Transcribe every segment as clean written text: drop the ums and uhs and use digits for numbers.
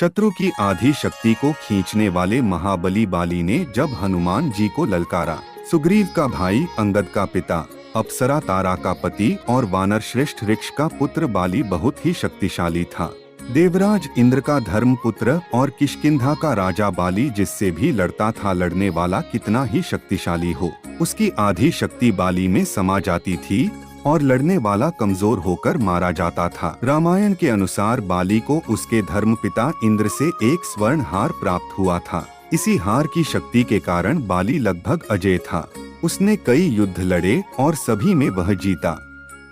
शत्रु की आधी शक्ति को खींचने वाले महाबली बाली ने जब हनुमान जी को ललकारा। सुग्रीव का भाई, अंगद का पिता, अप्सरा तारा का पति और वानर श्रेष्ठ ऋक्ष का पुत्र बाली बहुत ही शक्तिशाली था। देवराज इंद्र का धर्म पुत्र और किष्किंधा का राजा बाली जिससे भी लड़ता था, लड़ने वाला कितना ही शक्तिशाली हो, उसकी आधी शक्ति बाली में समा जाती थी और लड़ने वाला कमजोर होकर मारा जाता था। रामायण के अनुसार बाली को उसके धर्मपिता इंद्र से एक स्वर्ण हार प्राप्त हुआ था। इसी हार की शक्ति के कारण बाली लगभग अजेय था। उसने कई युद्ध लड़े और सभी में वह जीता।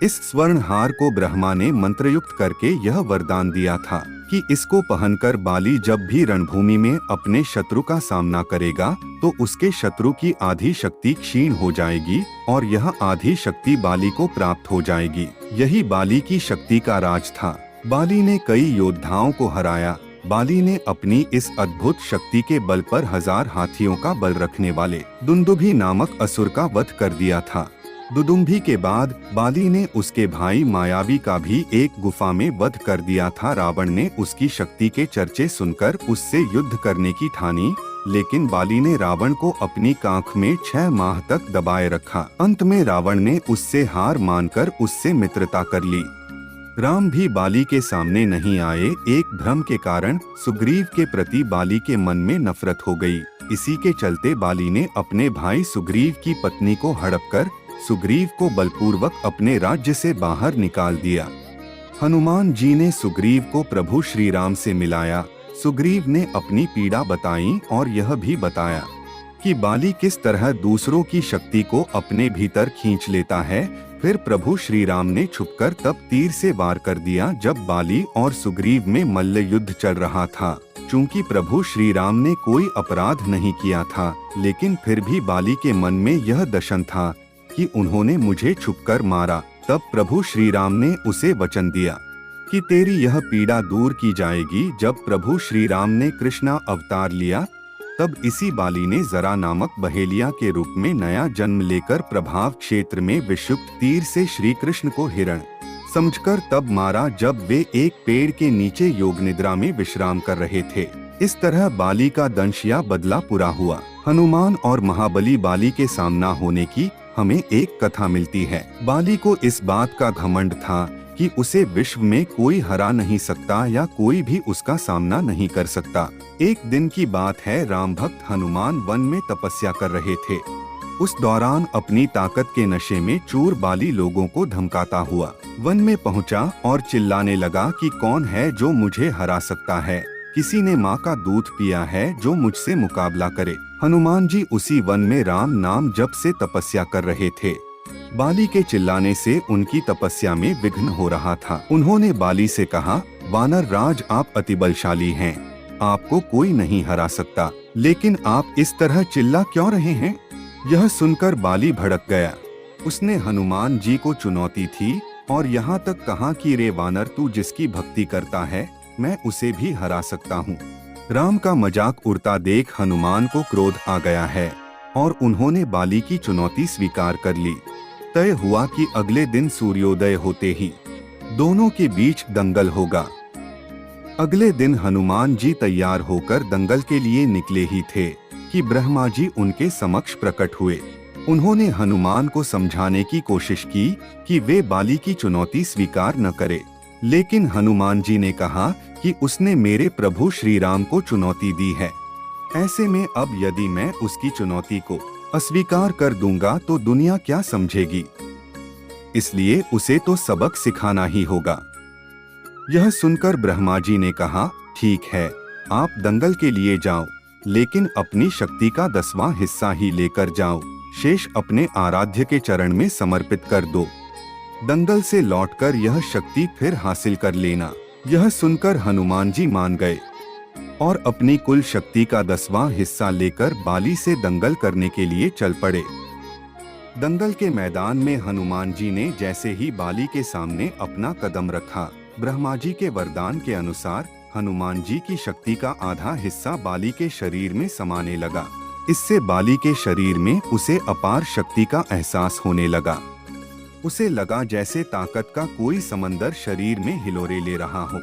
इस स्वर्ण हार को ब्रह्मा ने मंत्रयुक्त करके यह वरदान दिया था कि इसको पहनकर बाली जब भी रणभूमि में अपने शत्रु का सामना करेगा तो उसके शत्रु की आधी शक्ति क्षीण हो जाएगी और यह आधी शक्ति बाली को प्राप्त हो जाएगी। यही बाली की शक्ति का राज था। बाली ने कई योद्धाओं को हराया। बाली ने अपनी इस अद्भुत शक्ति के बल पर 1000 हाथियों का बल रखने वाले दुंदुभि नामक असुर का वध कर दिया था। दुदुम्भी के बाद बाली ने उसके भाई मायावी का भी एक गुफा में वध कर दिया था। रावण ने उसकी शक्ति के चर्चे सुनकर उससे युद्ध करने की ठानी, लेकिन बाली ने रावण को अपनी कांख में 6 माह तक दबाए रखा। अंत में रावण ने उससे हार मानकर उससे मित्रता कर ली। राम भी बाली के सामने नहीं आए। एक भ्रम के कारण सुग्रीव के प्रति बाली के मन में नफरत हो गई। इसी के चलते बाली ने अपने भाई सुग्रीव की पत्नी को हड़प कर सुग्रीव को बलपूर्वक अपने राज्य से बाहर निकाल दिया। हनुमान जी ने सुग्रीव को प्रभु श्री राम से मिलाया। सुग्रीव ने अपनी पीड़ा बताई और यह भी बताया कि बाली किस तरह दूसरों की शक्ति को अपने भीतर खींच लेता है। फिर प्रभु श्री राम ने छुपकर तब तीर से वार कर दिया जब बाली और सुग्रीव में मल्ल युद्ध चल रहा था। चूंकि प्रभु श्री राम ने कोई अपराध नहीं किया था, लेकिन फिर भी बाली के मन में यह दशन था कि उन्होंने मुझे छुपकर मारा। तब प्रभु श्री राम ने उसे वचन दिया कि तेरी यह पीड़ा दूर की जाएगी। जब प्रभु श्री राम ने कृष्णा अवतार लिया तब इसी बाली ने जरा नामक बहेलिया के रूप में नया जन्म लेकर प्रभाव क्षेत्र में विषुक्त तीर से श्री कृष्ण को हिरण समझकर तब मारा जब वे एक पेड़ के नीचे योग निद्रा में विश्राम कर रहे थे। इस तरह बाली का दंश या बदला पूरा हुआ। हनुमान और महाबली बाली के सामना होने की हमें एक कथा मिलती है। बाली को इस बात का घमंड था कि उसे विश्व में कोई हरा नहीं सकता या कोई भी उसका सामना नहीं कर सकता। एक दिन की बात है, राम भक्त हनुमान वन में तपस्या कर रहे थे। उस दौरान अपनी ताकत के नशे में चूर बाली लोगों को धमकाता हुआ वन में पहुंचा और चिल्लाने लगा कि कौन है जो मुझे हरा सकता है। किसी ने माँ का दूध पिया है जो मुझसे मुकाबला करे। हनुमान जी उसी वन में राम नाम जप से तपस्या कर रहे थे। बाली के चिल्लाने से उनकी तपस्या में विघ्न हो रहा था। उन्होंने बाली से कहा, वानर राज आप अति बलशाली हैं, आपको कोई नहीं हरा सकता, लेकिन आप इस तरह चिल्ला क्यों रहे हैं? यह सुनकर बाली भड़क गया। उसने हनुमान जी को चुनौती थी और यहाँ तक कहा कि रे वानर, तू जिसकी भक्ति करता है मैं उसे भी हरा सकता हूँ। राम का मजाक उड़ता देख हनुमान को क्रोध आ गया है और उन्होंने बाली की चुनौती स्वीकार कर ली। तय हुआ कि अगले दिन सूर्योदय होते ही दोनों के बीच दंगल होगा। अगले दिन हनुमान जी तैयार होकर दंगल के लिए निकले ही थे कि ब्रह्मा जी उनके समक्ष प्रकट हुए। उन्होंने हनुमान को समझाने की कोशिश की कि वे बाली की चुनौती स्वीकार न करे, लेकिन हनुमान जी ने कहा कि उसने मेरे प्रभु श्री राम को चुनौती दी है। ऐसे में अब यदि मैं उसकी चुनौती को अस्वीकार कर दूंगा तो दुनिया क्या समझेगी, इसलिए उसे तो सबक सिखाना ही होगा। यह सुनकर ब्रह्मा जी ने कहा, ठीक है, आप दंगल के लिए जाओ, लेकिन अपनी शक्ति का 10वां हिस्सा ही लेकर जाओ, शेष अपने आराध्य के चरण में समर्पित कर दो। दंगल से लौटकर यह शक्ति फिर हासिल कर लेना। यह सुनकर हनुमान जी मान गए और अपनी कुल शक्ति का 10वां हिस्सा लेकर बाली से दंगल करने के लिए चल पड़े। दंगल के मैदान में हनुमान जी ने जैसे ही बाली के सामने अपना कदम रखा, ब्रह्मा जी के वरदान के अनुसार हनुमान जी की शक्ति का आधा हिस्सा बाली के शरीर में समाने लगा। इससे बाली के शरीर में उसे अपार शक्ति का एहसास होने लगा। उसे लगा जैसे ताकत का कोई समंदर शरीर में हिलोरे ले रहा हो।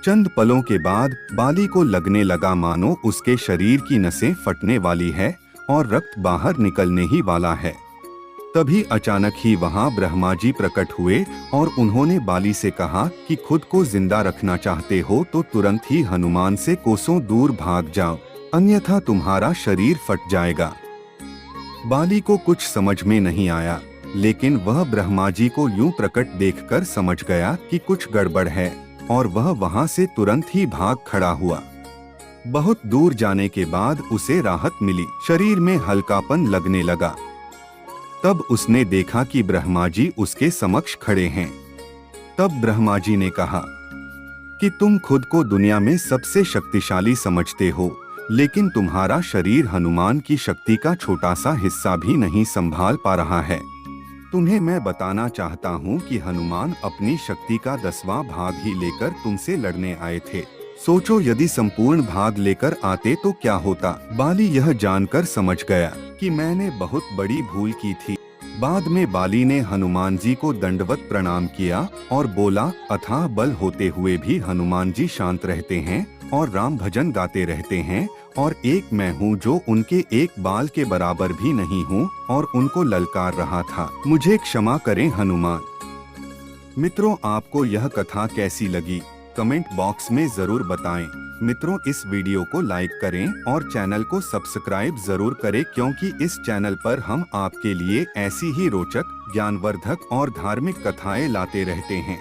चंद पलों के बाद बाली को लगने लगा मानो उसके शरीर की नसें फटने वाली है और रक्त बाहर निकलने ही वाला है। तभी अचानक ही वहां ब्रह्मा जी प्रकट हुए और उन्होंने बाली से कहा कि खुद को जिंदा रखना चाहते हो तो तुरंत ही हनुमान से कोसों दूर भाग जाओ, अन्यथा तुम्हारा शरीर फट जाएगा। बाली को कुछ समझ में नहीं आया, लेकिन वह ब्रह्मा जी को यूं प्रकट देखकर समझ गया कि कुछ गड़बड़ है और वह वहां से तुरंत ही भाग खड़ा हुआ। बहुत दूर जाने के बाद उसे राहत मिली, शरीर में हल्कापन लगने लगा। तब उसने देखा कि ब्रह्मा जी उसके समक्ष खड़े हैं। तब ब्रह्मा जी ने कहा कि तुम खुद को दुनिया में सबसे शक्तिशाली समझते हो, लेकिन तुम्हारा शरीर हनुमान की शक्ति का छोटा सा हिस्सा भी नहीं संभाल पा रहा है। तुम्हें मैं बताना चाहता हूँ कि हनुमान अपनी शक्ति का 10वां भाग ही लेकर तुमसे लड़ने आए थे। सोचो यदि संपूर्ण भाग लेकर आते तो क्या होता। बाली यह जानकर समझ गया कि मैंने बहुत बड़ी भूल की थी। बाद में बाली ने हनुमान जी को दंडवत प्रणाम किया और बोला, अथाह बल होते हुए भी हनुमान जी शांत रहते हैं और राम भजन गाते रहते हैं, और एक मैं हूँ जो उनके एक बाल के बराबर भी नहीं हूँ और उनको ललकार रहा था। मुझे क्षमा करें हनुमान। मित्रों, आपको यह कथा कैसी लगी कमेंट बॉक्स में जरूर बताएं। मित्रों, इस वीडियो को लाइक करें और चैनल को सब्सक्राइब जरूर करें, क्योंकि इस चैनल पर हम आपके लिए ऐसी ही रोचक, ज्ञानवर्धक और धार्मिक कथाएं लाते रहते हैं।